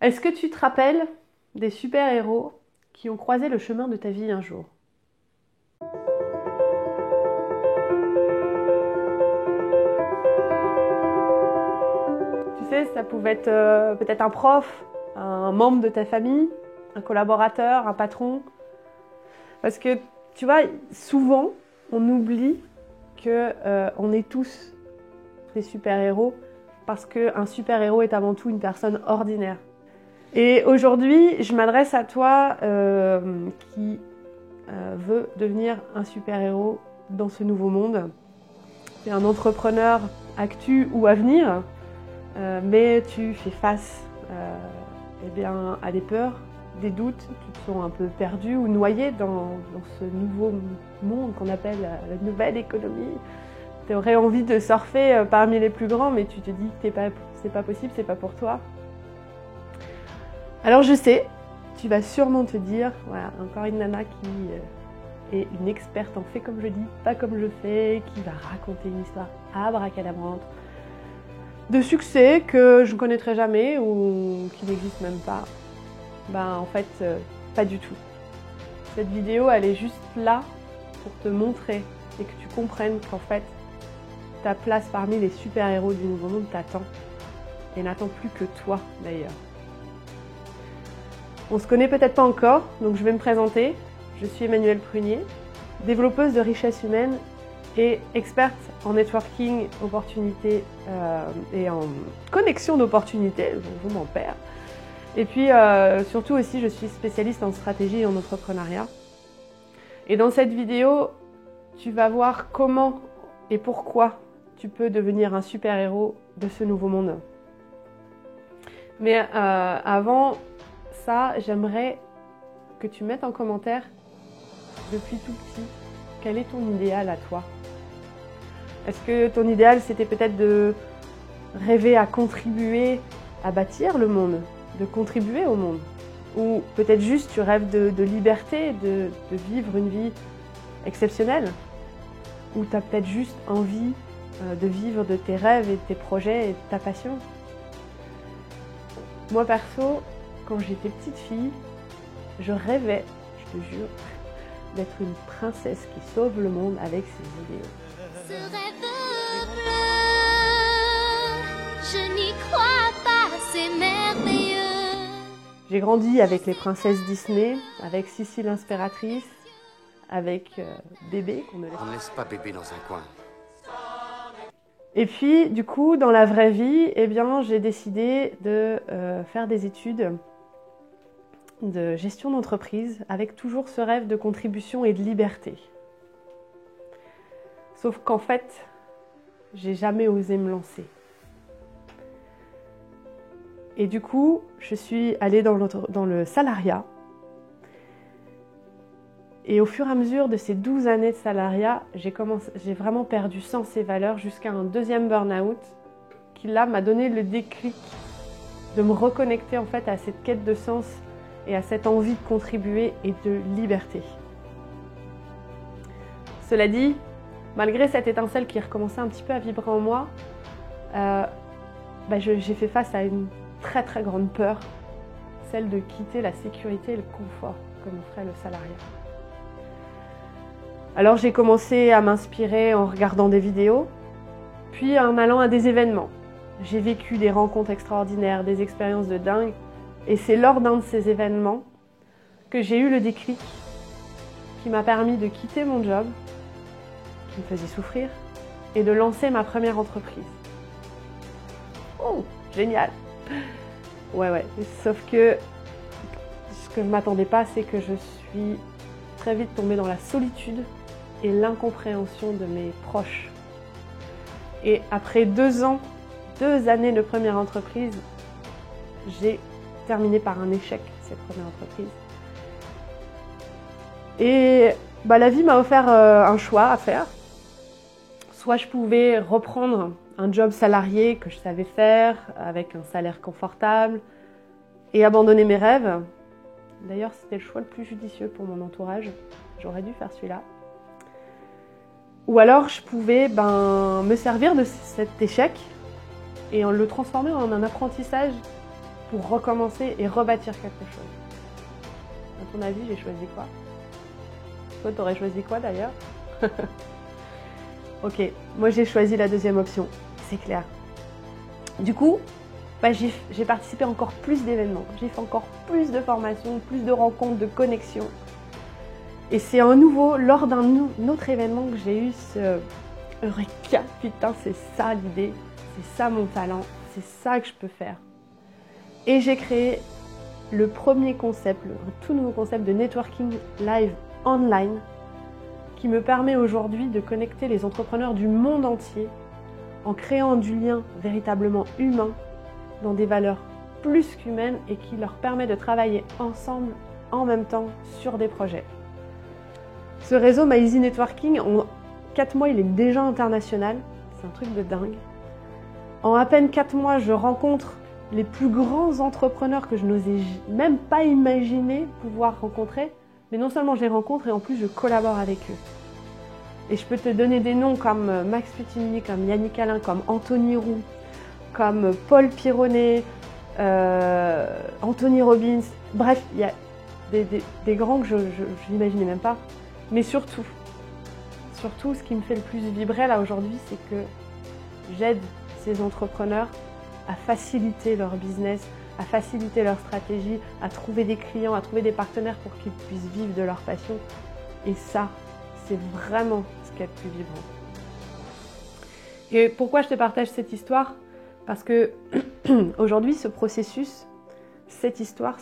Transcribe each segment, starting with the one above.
Est-ce que tu te rappelles des super-héros qui ont croisé le chemin de ta vie un jour? Tu sais, ça pouvait être peut-être un prof, un membre de ta famille, un collaborateur, un patron. Parce que, tu vois, souvent, on oublie qu'on est tous des super-héros parce qu'un super-héros est avant tout une personne ordinaire. Et aujourd'hui, je m'adresse à toi qui veut devenir un super-héros dans ce nouveau monde. Tu es un entrepreneur actu ou à venir, mais tu fais face à des peurs, des doutes, tu te sens un peu perdu ou noyé dans ce nouveau monde qu'on appelle la nouvelle économie. Tu aurais envie de surfer parmi les plus grands, mais tu te dis que c'est pas possible, c'est pas pour toi. Alors je sais, tu vas sûrement te dire, voilà, encore une nana qui est une experte en fait comme je dis, pas comme je fais, qui va raconter une histoire abracadabrante de succès que je ne connaîtrai jamais ou qui n'existe même pas. Ben en fait, pas du tout. Cette vidéo, elle est juste là pour te montrer et que tu comprennes qu'en fait, ta place parmi les super-héros du nouveau monde t'attend et n'attend plus que toi d'ailleurs. On se connaît peut-être pas encore, donc je vais me présenter. Je suis Emmanuelle Prunier, développeuse de richesse humaine et experte en networking, opportunités et en connexion d'opportunités, donc je m'en perds. Et puis surtout aussi, je suis spécialiste en stratégie et en entrepreneuriat. Et dans cette vidéo, tu vas voir comment et pourquoi tu peux devenir un super-héros de ce nouveau monde. Mais avant ça, j'aimerais que tu mettes en commentaire, depuis tout petit, quel est ton idéal à toi? Est-ce que ton idéal, c'était peut-être de rêver à contribuer à bâtir le monde, de contribuer au monde? Ou peut-être juste tu rêves de liberté, de vivre une vie exceptionnelle? Ou tu as peut-être juste envie de vivre de tes rêves et de tes projets et de ta passion? Moi perso, quand j'étais petite fille, je rêvais, je te jure, d'être une princesse qui sauve le monde avec ses idéaux. Ce rêve bleu, je n'y crois pas, c'est merveilleux. J'ai grandi avec les princesses Disney, avec Sissi l'inspiratrice, avec Bébé, qu'on ne laisse... On ne laisse pas bébé dans un coin. Et puis, du coup, dans la vraie vie, eh bien, j'ai décidé de faire des études de gestion d'entreprise avec toujours ce rêve de contribution et de liberté. Sauf qu'en fait, j'ai jamais osé me lancer. Et du coup, je suis allée dans le salariat. Et au fur et à mesure de ces 12 années de salariat, j'ai vraiment perdu sens et valeur jusqu'à un deuxième burn-out qui là m'a donné le déclic de me reconnecter en fait à cette quête de sens et à cette envie de contribuer et de liberté. Cela dit, malgré cette étincelle qui recommençait un petit peu à vibrer en moi, j'ai fait face à une très très grande peur, celle de quitter la sécurité et le confort comme ferait le salariat. Alors j'ai commencé à m'inspirer en regardant des vidéos, puis en allant à des événements. J'ai vécu des rencontres extraordinaires, des expériences de dingue, et c'est lors d'un de ces événements que j'ai eu le déclic qui m'a permis de quitter mon job, qui me faisait souffrir, et de lancer ma première entreprise. Oh, génial! Ouais, sauf que ce que je ne m'attendais pas, c'est que je suis très vite tombée dans la solitude et l'incompréhension de mes proches. Et après 2 années de première entreprise, j'ai terminé par un échec, cette première entreprise. Et la vie m'a offert un choix à faire. Soit je pouvais reprendre un job salarié que je savais faire, avec un salaire confortable, et abandonner mes rêves. D'ailleurs, c'était le choix le plus judicieux pour mon entourage. J'aurais dû faire celui-là. Ou alors, je pouvais me servir de cet échec et le transformer en un apprentissage pour recommencer et rebâtir quelque chose. À ton avis, j'ai choisi quoi? Toi, t'aurais choisi quoi d'ailleurs? Ok, moi j'ai choisi la deuxième option, c'est clair. Du coup, j'ai participé à encore plus d'événements, j'ai fait encore plus de formations, plus de rencontres, de connexions. Et c'est à nouveau lors d'un autre événement que j'ai eu ce Eureka, putain c'est ça l'idée, c'est ça mon talent, c'est ça que je peux faire. Et j'ai créé le premier concept, le tout nouveau concept de networking live online qui me permet aujourd'hui de connecter les entrepreneurs du monde entier en créant du lien véritablement humain dans des valeurs plus qu'humaines et qui leur permet de travailler ensemble en même temps sur des projets. Ce réseau My Easy Networking, en 4 mois, il est déjà international. C'est un truc de dingue. En à peine 4 mois, je rencontre les plus grands entrepreneurs que je n'osais même pas imaginer pouvoir rencontrer. Mais non seulement je les rencontre, et en plus je collabore avec eux. Et je peux te donner des noms comme Max Puccini, comme Yannick Alain, comme Anthony Roux, comme Paul Pironnet, Anthony Robbins. Bref, il y a des grands que je n'imaginais même pas. Mais surtout, ce qui me fait le plus vibrer là aujourd'hui, c'est que j'aide ces entrepreneurs à faciliter leur business, à faciliter leur stratégie, à trouver des clients, à trouver des partenaires pour qu'ils puissent vivre de leur passion. Et ça, c'est vraiment ce qui est le plus vibrant. Et pourquoi je te partage cette histoire? Parce que aujourd'hui, ce processus, cette histoire,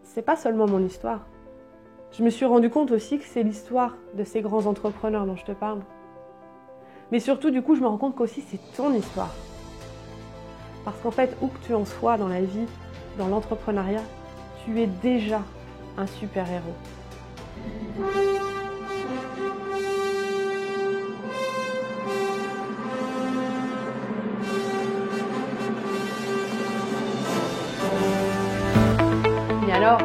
c'est pas seulement mon histoire. Je me suis rendu compte aussi que c'est l'histoire de ces grands entrepreneurs dont je te parle. Mais surtout, du coup, je me rends compte qu'aussi c'est ton histoire. Parce qu'en fait, où que tu en sois dans la vie, dans l'entrepreneuriat, tu es déjà un super-héros. Mais alors,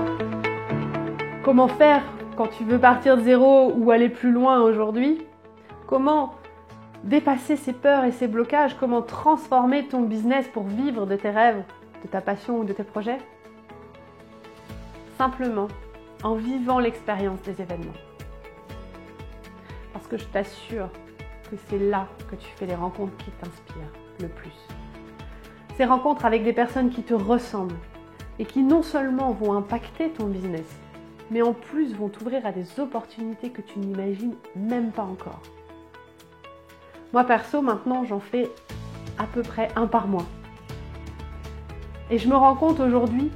comment faire quand tu veux partir de zéro ou aller plus loin aujourd'hui? Comment dépasser ses peurs et ses blocages? Comment transformer ton business pour vivre de tes rêves, de ta passion ou de tes projets? Simplement en vivant l'expérience des événements. Parce que je t'assure que c'est là que tu fais les rencontres qui t'inspirent le plus. Ces rencontres avec des personnes qui te ressemblent et qui non seulement vont impacter ton business, mais en plus vont t'ouvrir à des opportunités que tu n'imagines même pas encore. Moi perso, maintenant, j'en fais à peu près un par mois. Et je me rends compte aujourd'hui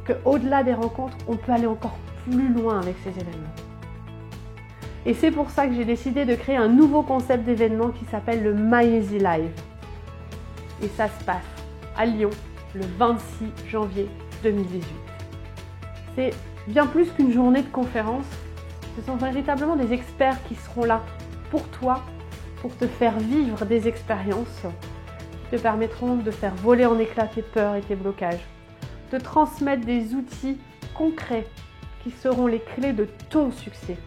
qu'au-delà des rencontres, on peut aller encore plus loin avec ces événements. Et c'est pour ça que j'ai décidé de créer un nouveau concept d'événement qui s'appelle le My Easy Live. Et ça se passe à Lyon le 26 janvier 2018. C'est bien plus qu'une journée de conférence. Ce sont véritablement des experts qui seront là pour toi, pour te faire vivre des expériences qui te permettront de faire voler en éclats tes peurs et tes blocages, de transmettre des outils concrets qui seront les clés de ton succès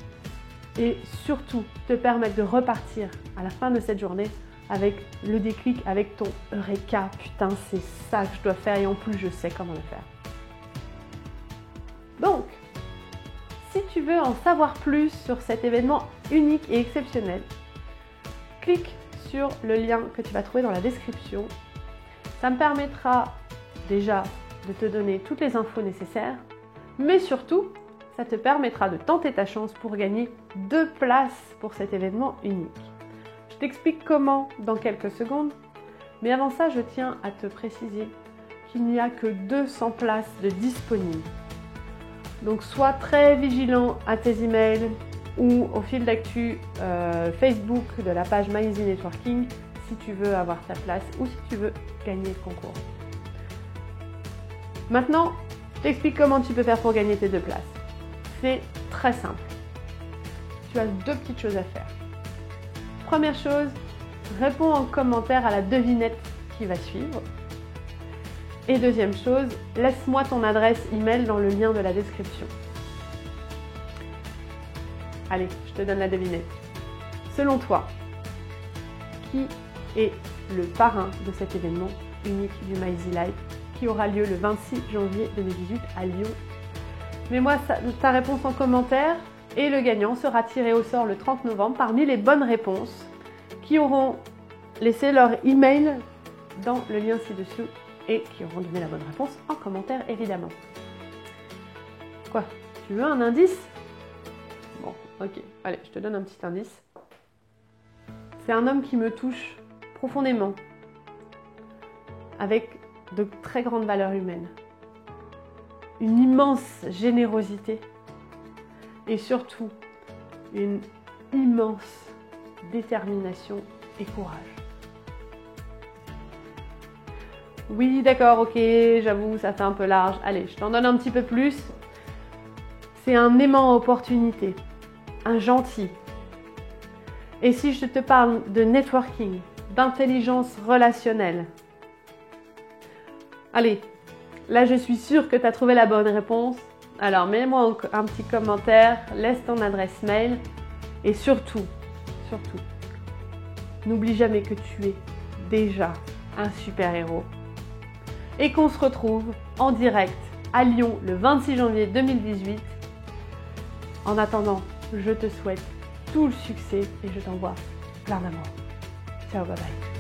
et surtout te permettre de repartir à la fin de cette journée avec le déclic, avec ton Eureka, putain c'est ça que je dois faire et en plus je sais comment le faire. Donc, si tu veux en savoir plus sur cet événement unique et exceptionnel, clique sur le lien que tu vas trouver dans la description. Ça me permettra déjà de te donner toutes les infos nécessaires, mais surtout, ça te permettra de tenter ta chance pour gagner 2 places pour cet événement unique. Je t'explique comment dans quelques secondes, mais avant ça, je tiens à te préciser qu'il n'y a que 200 places de disponibles. Donc sois très vigilant à tes emails ou au fil d'actu Facebook de la page My Easy Networking si tu veux avoir ta place ou si tu veux gagner le concours. Maintenant, je t'explique comment tu peux faire pour gagner tes 2 places. C'est très simple. Tu as 2 petites choses à faire. Première chose, réponds en commentaire à la devinette qui va suivre. Et deuxième chose, laisse-moi ton adresse email dans le lien de la description. Allez, je te donne la devinette. Selon toi, qui est le parrain de cet événement unique du My Easy Live qui aura lieu le 26 janvier 2018 à Lyon. Mets-moi ta réponse en commentaire et le gagnant sera tiré au sort le 30 novembre parmi les bonnes réponses qui auront laissé leur email dans le lien ci-dessous et qui auront donné la bonne réponse en commentaire évidemment. Quoi? Tu veux un indice? Bon, ok, allez, je te donne un petit indice. C'est un homme qui me touche profondément, avec de très grandes valeurs humaines, une immense générosité et surtout une immense détermination et courage. Oui, d'accord, ok, j'avoue, ça fait un peu large. Allez, je t'en donne un petit peu plus. C'est un aimant à opportunité, un gentil. Et si je te parle de networking, d'intelligence relationnelle, allez, là je suis sûre que tu as trouvé la bonne réponse. Alors mets-moi un petit commentaire, laisse ton adresse mail et surtout, n'oublie jamais que tu es déjà un super-héros. Et qu'on se retrouve en direct à Lyon le 26 janvier 2018. En attendant, je te souhaite tout le succès et je t'envoie plein d'amour. Ciao, bye bye.